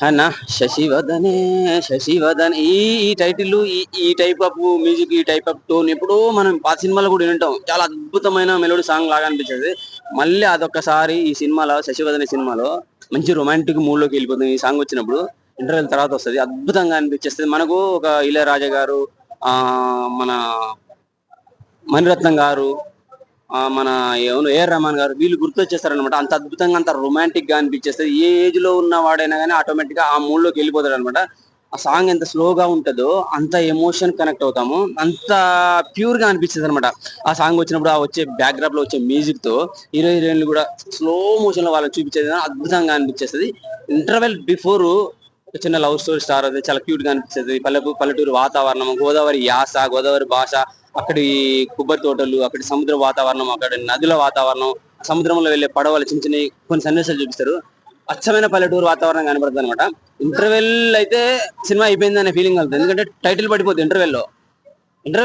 అన్న శశివదనే శశివదన్ ఈ ఈ టైటిల్ ఈ టైప్ ఆఫ్ మ్యూజిక్, ఈ టైప్ ఆఫ్ టోన్ ఎప్పుడో మనం ఆ సినిమాలో కూడా వింటాం. చాలా అద్భుతమైన మెలోడీ సాంగ్ లాగా అనిపించేది. మళ్ళీ అదొక్కసారి ఈ సినిమాలో, శశివదనే సినిమాలో మంచి రొమాంటిక్ మూడ్ లోకి వెళ్ళిపోతుంది. ఈ సాంగ్ వచ్చినప్పుడు ఇంటర్వెల్ తర్వాత వస్తుంది, అద్భుతంగా అనిపించేస్తుంది. మనకు ఒక ఇళయరాజా గారు, ఆ మన మణిరత్నం గారు, మన ఎవరు ఏఆర్ రెహమాన్ గారు, వీళ్ళు గుర్తొచ్చేస్తారనమాట. అంత అద్భుతంగా, అంత రొమాంటిక్ గా అనిపించేస్తుంది. ఏ ఏజ్ లో ఉన్న వాడైనా కానీ ఆటోమేటిక్ గా ఆ మూడ్ లోకి వెళ్ళిపోతాడు అనమాట. ఆ సాంగ్ ఎంత స్లోగా ఉంటుందో అంత ఎమోషన్ కనెక్ట్ అవుతాము, అంత ప్యూర్ గా అనిపిస్తుంది అనమాట. ఆ సాంగ్ వచ్చినప్పుడు, ఆ వచ్చే బ్యాక్గ్రాప్ లో వచ్చే మ్యూజిక్ తో హీరో హీరోయిన్లు కూడా స్లో మోషన్ లో వాళ్ళని చూపించేది అద్భుతంగా అనిపించేస్తుంది. ఇంటర్వెల్ బిఫోర్ ఒక చిన్న లవ్ స్టోరీ స్టార్ అది చాలా క్యూట్ గా అనిపిస్తుంది. పల్లెటూరు వాతావరణం, గోదావరి యాస, గోదావరి భాష, అక్కడి కొబ్బరి తోటలు, అక్కడి సముద్ర వాతావరణం, అక్కడి నదుల వాతావరణం, సముద్రంలో వెళ్లే పడవలు, చిన్న చిన్న కొన్ని సన్నివేశాలు చూపిస్తారు. అచ్చమైన పల్లెటూరు వాతావరణం కనబడుతుంది అనమాట. ఇంటర్వెల్ అయితే సినిమా అయిపోయింది అనే ఫీలింగ్ కలుగుతుంది. ఎందుకంటే టైటిల్ పడిపోతుంది ఇంటర్వెల్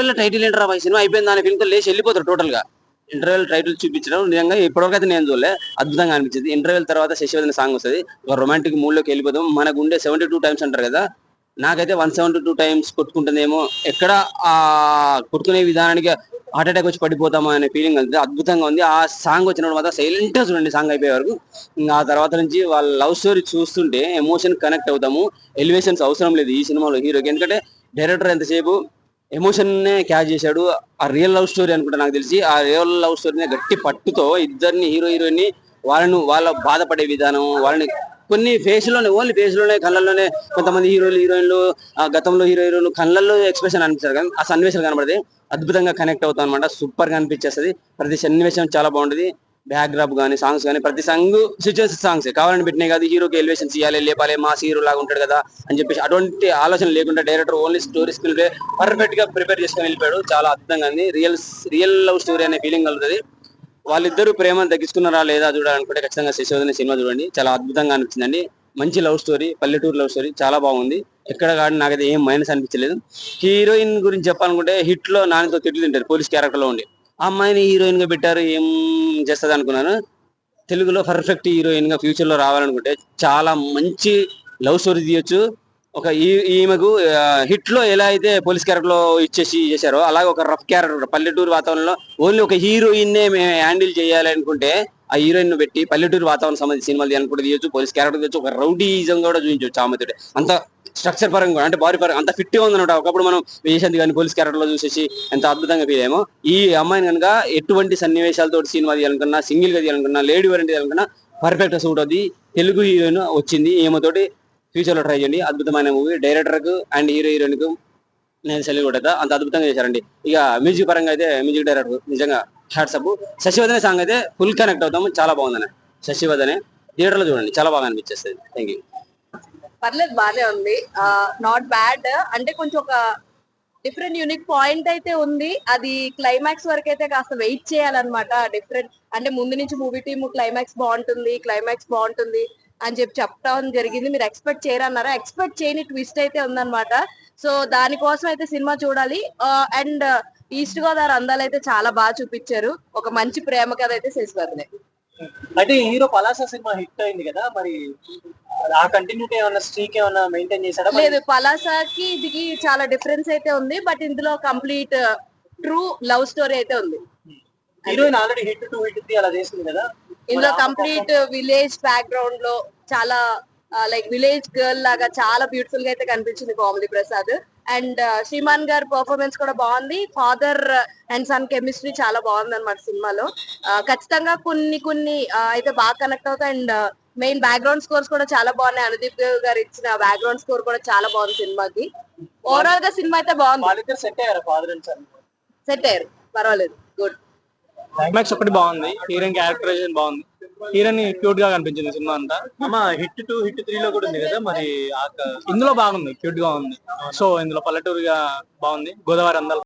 లో టైటిల్ ఏంటరా సినిమా అయిపోయింది అనే ఫీలింగ్ తో లేచి వెళ్ళిపోతారు టోటల్ గా. ఇంటర్వెల్ టైటిల్ చూపించడం నిజంగా ఇప్పటివరకు అయితే నేను చూడలే, అద్భుతంగా అనిపించింది. ఇంటర్వెల్ తర్వాత శశివదన సాంగ్ వస్తుంది, ఒక రొమాంటిక్ మూడ్ లోకి వెళ్ళిపోతాం. మనకు ఉండే 72 టైమ్స్ అంటారు కదా, నాకైతే 172 టైమ్స్ కొట్టుకుంటుందేమో. ఎక్కడ ఆ కొట్టుకునే విధానానికి హార్ట్ అటాక్ వచ్చి పడిపోతామా అనే ఫీలింగ్ కలిగింది. అద్భుతంగా ఉంది. ఆ సాంగ్ వచ్చినప్పుడు మాత్రం సైలెంట్ గా చూడండి సాంగ్ అయిపోయే వరకు. ఇంకా ఆ తర్వాత నుంచి వాళ్ళ లవ్ స్టోరీ చూస్తుంటే ఎమోషన్ కనెక్ట్ అవుతాము. ఎలివేషన్స్ అవసరం లేదు ఈ సినిమాలో హీరోకి, ఎందుకంటే డైరెక్టర్ ఎంతసేపు ఎమోషన్ నే క్యాచ్ చేశాడు. ఆ రియల్ లవ్ స్టోరీ అనుకుంటా నాకు తెలిసి, ఆ రియల్ లవ్ స్టోరీని గట్టి పట్టుతో ఇద్దరిని, హీరో హీరోయిన్ ని, వాళ్ళ బాధపడే విధానం, వాళ్ళని కొన్ని ఫేస్ లోనే, ఓన్లీ ఫేస్ లోనే, కళ్ళల్లోనే, కొంతమంది హీరోయిన్లు ఆ గతంలో హీరోయిన్లు కళ్ళల్లో ఎక్స్ప్రెషన్ అనిపిస్తారు కానీ ఆ సన్నివేశాలు కనబడితే అద్భుతంగా కనెక్ట్ అవుతాం అనమాట. సూపర్ గా అనిపించేస్తుంది. ప్రతి సన్నివేశం చాలా బాగుంటది. బ్యాక్గ్రాప్ గానీ, సాంగ్స్ కానీ, ప్రతి సాంగ్ సిచ్యువేషన్ సాంగ్స్ కావాలని పెట్టినాయి కాదు. హీరోకి ఎలివేషన్స్ ఇవ్వాలి, లేపాలి, మాస్ హీరో లాగా ఉంటాడు కదా అని చెప్పేసి అటువంటి ఆలోచన లేకుండా director only story screen play perfect గా ప్రిపేర్ చేసుకొని వెళ్ళిపోయాడు. చాలా అద్భుతంగా ఉంది. రియల్ లవ్ స్టోరీ అనే ఫీలింగ్ కలుగుతుంది. వాళ్ళిద్దరూ ప్రేమను తగ్గించుకున్నారా లేదా చూడాలనుకుంటే ఖచ్చితంగా శశివదన సినిమా చూడండి, చాలా అద్భుతంగా అనిపించిందండి. మంచి లవ్ స్టోరీ, పల్లెటూరు లవ్ స్టోరీ చాలా బాగుంది. ఎక్కడ కానీ నాకైతే ఏం మైనస్ అనిపించలేదు. హీరోయిన్ గురించి చెప్పాలనుకుంటే హిట్ లో నానితో తిట్లు తింటారు పోలీస్ క్యారెక్టర్ లో ఉండి, ఆ అమ్మాయిని హీరోయిన్ గా పెట్టారు, ఏం చేస్తుంది అనుకున్నాను. తెలుగులో పర్ఫెక్ట్ హీరోయిన్ గా ఫ్యూచర్ లో రావాలనుకుంటే చాలా మంచి లవ్ స్టోరీ తీయొచ్చు. ఒక ఈమెకు హిట్ లో ఎలా అయితే పోలీస్ క్యారెక్టర్ లో ఇచ్చేసి చేశారో, అలాగే ఒక రఫ్ క్యారెక్టర్ పల్లెటూరు వాతావరణంలో ఓన్లీ ఒక హీరోయిన్ నే హ్యాండిల్ చేయాలి అనుకుంటే ఆ హీరోయిన్ ను పెట్టి పల్లెటూరు వాతావరణం సంబంధించి సినిమాలు తీయాలనుకుంటే తీయొచ్చు. పోలీస్ క్యారెక్టర్ తీయొచ్చు. ఒక రౌడీజం కూడా చూపించవచ్చు ఆమెతోటి. అంత స్ట్రక్చర్ పరంగా అంటే బాడీ పరంగా అంత ఫిట్ గా ఉందన్నమాట. ఒకప్పుడు మనం విజయశాంతి గారిని పోలీస్ క్యారెక్టర్ లో చూసేసి ఎంత అద్భుతంగా ఫీల్ అయ్యామో, ఈ అమ్మాయిని కనుక ఎటువంటి సన్నివేశాలతో సినిమా తీయాలనుకున్నా, సింగిల్ గా తీయాలనుకున్నా, లేడీ వరంటీ తీయాలనుకున్నా పర్ఫెక్ట్ గా సూట్ అవుతుంది. తెలుగు హీరోయిన్ వచ్చింది, ఈమెతోటి ఫ్యూచర్ లో ట్రై చేయండి. అద్భుతమైన మూవీ. డైరెక్టర్ కు అండ్ హీరో హీరోయిన్ కు నేను సెల్యూట్ కొడతా, అంత అద్భుతంగా చేశారండి. ఇక మ్యూజిక్ పరంగా అయితే మ్యూజిక్ డైరెక్టర్ నిజంగా హ్యాట్సప్. శశివదనే సాంగ్ అయితే ఫుల్ కనెక్ట్ అవుతాము, చాలా బాగుందని. శశివదనే థియేటర్ లో చూడండి, చాలా బాగా అనిపించేస్తుంది. Thank you. పర్లేదు, బానే ఉంది. Not bad. అంటే కొంచెం ఒక డిఫరెంట్ యూనిక్ పాయింట్ అయితే ఉంది. అది క్లైమాక్స్ వరకు అయితే కాస్త వెయిట్ చేయాలన్నమాట. డిఫరెంట్ అంటే ముందు నుంచి మూవీ టీమ్ క్లైమాక్స్ బాగుంటుంది అని చెప్పి చెప్పడం జరిగింది. మీరు ఎక్స్పెక్ట్ చేయరన్నారా? ఎక్స్పెక్ట్ చేయని ట్విస్ట్ అయితే ఉందన్నమాట. సో దానికోసం అయితే సినిమా చూడాలి. అండ్ ఈస్ట్ గోదావరి అందాలు అయితే చాలా బాగా చూపించారు. ఒక మంచి ప్రేమ కథ అయితే శశివర్ధనే. అంటే హీరో పలాస సినిమా హిట్ అయింది కదా, మరి ఆ కంటిన్యూటీ ఏమన్నా స్ట్రీక్ ఏమన్నా మెయింటైన్ చేశాడా? లేదు, పలాసాకి ఇదికి చాలా డిఫరెన్స్ అయితే ఉంది. బట్ ఇందులో కంప్లీట్ ట్రూ లవ్ స్టోరీ అయితే ఉంది. హీరోయిన్ ఆల్రెడీ హిట్ 2, హిట్ 3 అలా చేసింది కదా. ఇందులో కంప్లీట్ విలేజ్ బ్యాక్గ్రౌండ్ లో చాలా లైక్ విలేజ్ గర్ల్ లాగా చాలా బ్యూటిఫుల్ గా అయితే కనిపించింది కోమలి ప్రసాద్. అండ్ శ్రీమాన్ గారి పర్ఫార్మెన్స్ కూడా బాగుంది. ఫాదర్ అండ్ సన్ కెమిస్ట్రీ చాలా బాగుంది అనమాట సినిమాలో. ఖచ్చితంగా కొన్ని కొన్ని అయితే బాగా కనెక్ట్ అవుతాయి. అండ్ మెయిన్ బ్యాక్గ్రౌండ్ స్కోర్స్ కూడా చాలా బాగున్నాయి. అనుదీప్ దేవ్ గారు ఇచ్చిన బ్యాక్గ్రౌండ్ స్కోర్ కూడా చాలా బాగుంది సినిమాకి. ఓవరాల్ గా సినిమా అయితే బాగుంది. సెట్ అయ్యారు ఫాదర్ అండ్ సన్. సెట్ అయ్యారు, పర్వాలేదు, గుడ్. క్లైమాక్స్ ఒకటి బాగుంది, హీరోయిన్ క్యారెక్టరైజేషన్ బాగుంది, హీరోయిన్ క్యూట్ గా కనిపించింది సినిమా అంతా. అమ్మా హిట్ 2, హిట్ 3 లో కూడా ఉంది కదా, మరి ఇందులో బాగుంది, క్యూట్ గా ఉంది. సో ఇందులో పల్లెటూరుగా బాగుంది, గోదావరి అందాలు